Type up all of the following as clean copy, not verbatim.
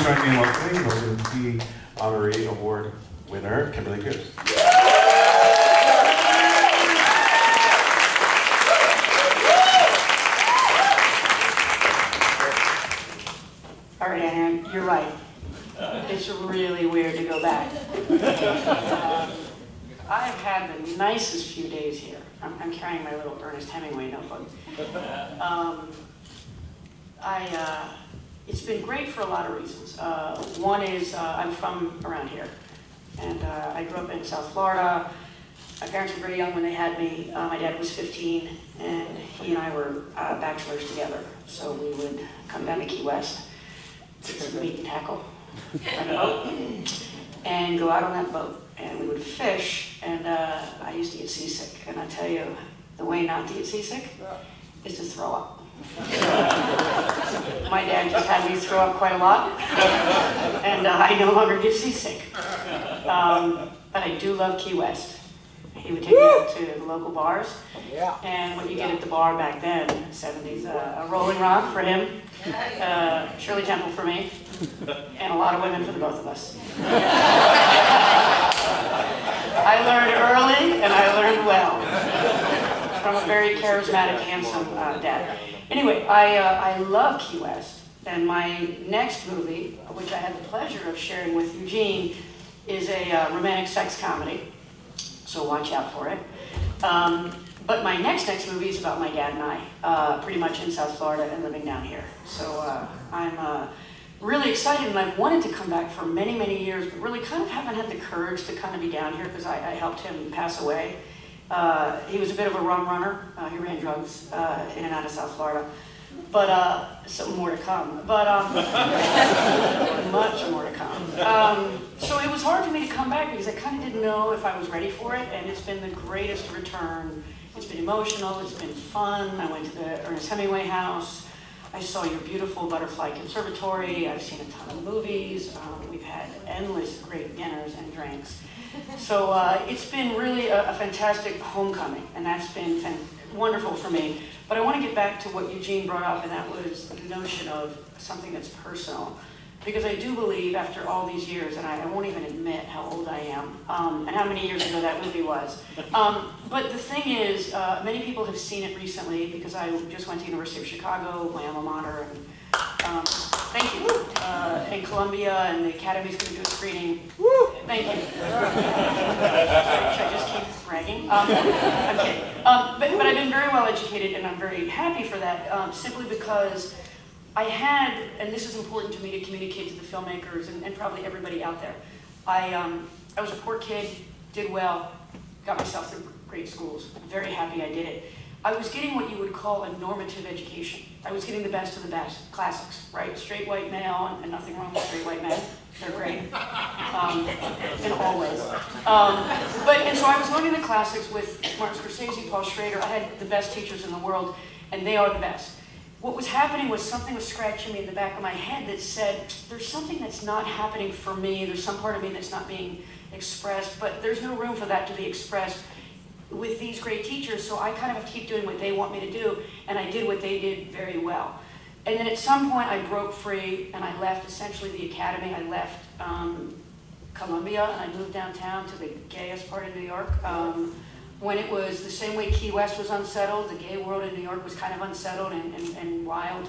join me in welcoming Golden Key Honorary Award winner, Kimberly Peirce. All right, Anna, you're right. It's really weird to go back. I've had the nicest few days here. I'm carrying my little Ernest Hemingway notebook. It's been great for a lot of reasons. One is I'm from around here, and I grew up in South Florida. My parents were very young when they had me. My dad was 15, and he and I were bachelors together. So we would come down to Key West, get some meat and tackle, rent a boat, and go out on that boat. And we would fish, and I used to get seasick. And I tell you, the way not to get seasick is to throw up. My dad just had me throw up quite a lot, and I no longer get seasick. But I do love Key West. He would take me out to the local bars, and what you get at the bar back then, 70s, a Rolling Rock for him, Shirley Temple for me, and a lot of women for the both of us. I learned early, and I learned well, from a very charismatic, handsome dad. Anyway, I love Key West, and my next movie, which I had the pleasure of sharing with Eugene, is a romantic sex comedy, so watch out for it. But my next movie is about my dad and I, pretty much in South Florida and living down here. So I'm really excited, and I've wanted to come back for many, many years, but really kind of haven't had the courage to kind of be down here because I helped him pass away. He was a bit of a rum runner. He ran drugs in and out of South Florida. But, some more to come. But, much more to come. So it was hard for me to come back because I kind of didn't know if I was ready for it, and it's been the greatest return. It's been emotional, it's been fun. I went to the Ernest Hemingway house. I saw your beautiful Butterfly Conservatory. I've seen a ton of movies. We've had endless great dinners and drinks. So it's been really a fantastic homecoming, and that's been wonderful for me. But I want to get back to what Eugene brought up, and that was the notion of something that's personal. Because I do believe, after all these years, and I won't even admit how old I am, and how many years ago that movie was. But the thing is, many people have seen it recently, because I just went to University of Chicago, my alma mater, and thank you, and Columbia, and the Academy's going to do a screening. Woo! Thank you. Should I just keep bragging? I'm kidding. But I've been very well educated, and I'm very happy for that, simply because I had, and this is important to me to communicate to the filmmakers and probably everybody out there, I was a poor kid, did well, got myself through great schools. I'm very happy I did it. I was getting what you would call a normative education. I was getting the best of the best, classics, right? Straight white male, and nothing wrong with straight white men. They're great, in all ways. And so I was learning the classics with Martin Scorsese, Paul Schrader. I had the best teachers in the world, and they are the best. What was happening was something was scratching me in the back of my head that said, there's something that's not happening for me, there's some part of me that's not being expressed, but there's no room for that to be expressed with these great teachers, so I kind of have to keep doing what they want me to do, and I did what they did very well. And then at some point I broke free, and I left essentially the Academy. I left Columbia, and I moved downtown to the gayest part of New York. When it was the same way Key West was unsettled, the gay world in New York was kind of unsettled and wild.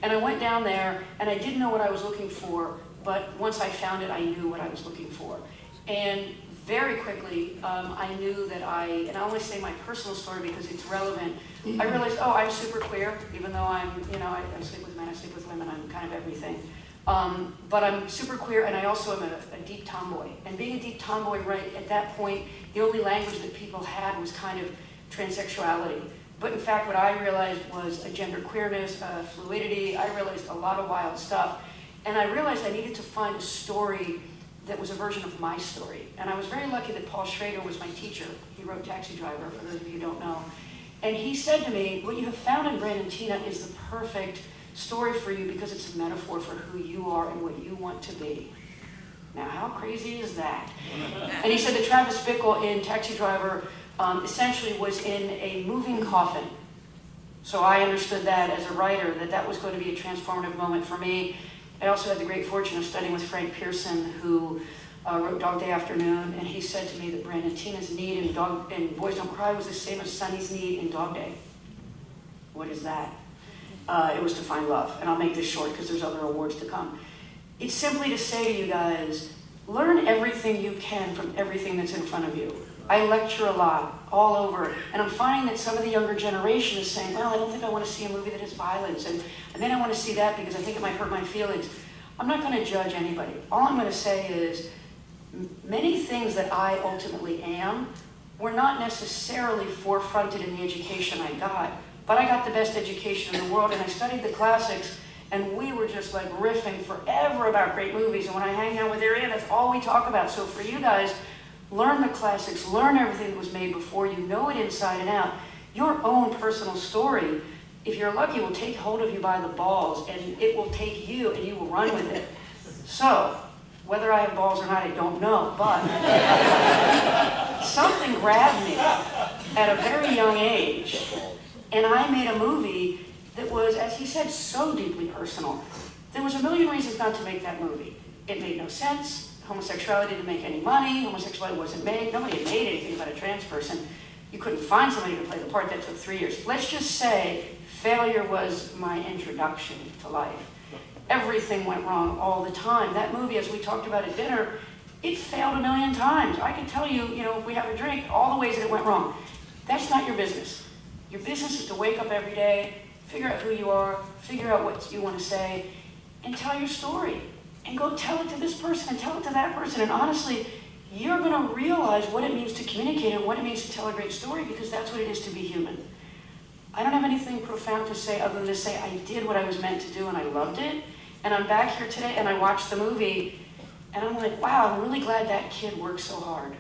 And I went down there, and I didn't know what I was looking for, but once I found it, I knew what I was looking for. And very quickly, I knew that and I only say my personal story because it's relevant, I realized, oh, I'm super queer, even though I'm, I sleep with men, I sleep with women, I'm kind of everything. But I'm super queer, and I also am a deep tomboy. And being a deep tomboy, right, at that point, the only language that people had was kind of transsexuality. But in fact, what I realized was a gender queerness, fluidity. I realized a lot of wild stuff. And I realized I needed to find a story that was a version of my story. And I was very lucky that Paul Schrader was my teacher. He wrote Taxi Driver, for those of you who don't know. And he said to me, what you have found in Brandon Teena is the perfect story for you because it's a metaphor for who you are and what you want to be. Now, how crazy is that? And he said that Travis Bickle in Taxi Driver essentially was in a moving coffin. So I understood that as a writer, that was going to be a transformative moment for me. I also had the great fortune of studying with Frank Pearson, who wrote Dog Day Afternoon, and he said to me that Brandon, Tina's need in Boys Don't Cry was the same as Sonny's need in Dog Day. What is that? It was to find love, and I'll make this short because there's other awards to come. It's simply to say to you guys, learn everything you can from everything that's in front of you. I lecture a lot, all over, and I'm finding that some of the younger generation is saying, well, I don't think I want to see a movie that has violence, and then I want to see that because I think it might hurt my feelings. I'm not going to judge anybody. All I'm going to say is, many things that I ultimately am were not necessarily forefronted in the education I got, but I got the best education in the world, and I studied the classics, and we were just like riffing forever about great movies, and when I hang out with Ariane, that's all we talk about. So for you guys, learn the classics, learn everything that was made before you, know it inside and out. Your own personal story, if you're lucky, will take hold of you by the balls, and it will take you, and you will run with it. So, whether I have balls or not, I don't know, but something grabbed me at a very young age, and I made a movie that was, as he said, so deeply personal. There was a million reasons not to make that movie. It made no sense. Homosexuality didn't make any money. Homosexuality wasn't made. Nobody had made anything about a trans person. You couldn't find somebody to play the part. That took 3 years. Let's just say failure was my introduction to life. Everything went wrong all the time. That movie, as we talked about at dinner, it failed a million times. I can tell you, if we have a drink, all the ways that it went wrong. That's not your business. Your business is to wake up every day, figure out who you are, figure out what you want to say, and tell your story. And go tell it to this person and tell it to that person. And honestly, you're going to realize what it means to communicate and what it means to tell a great story, because that's what it is to be human. I don't have anything profound to say other than to say I did what I was meant to do and I loved it. And I'm back here today and I watched the movie and I'm like, wow, I'm really glad that kid worked so hard.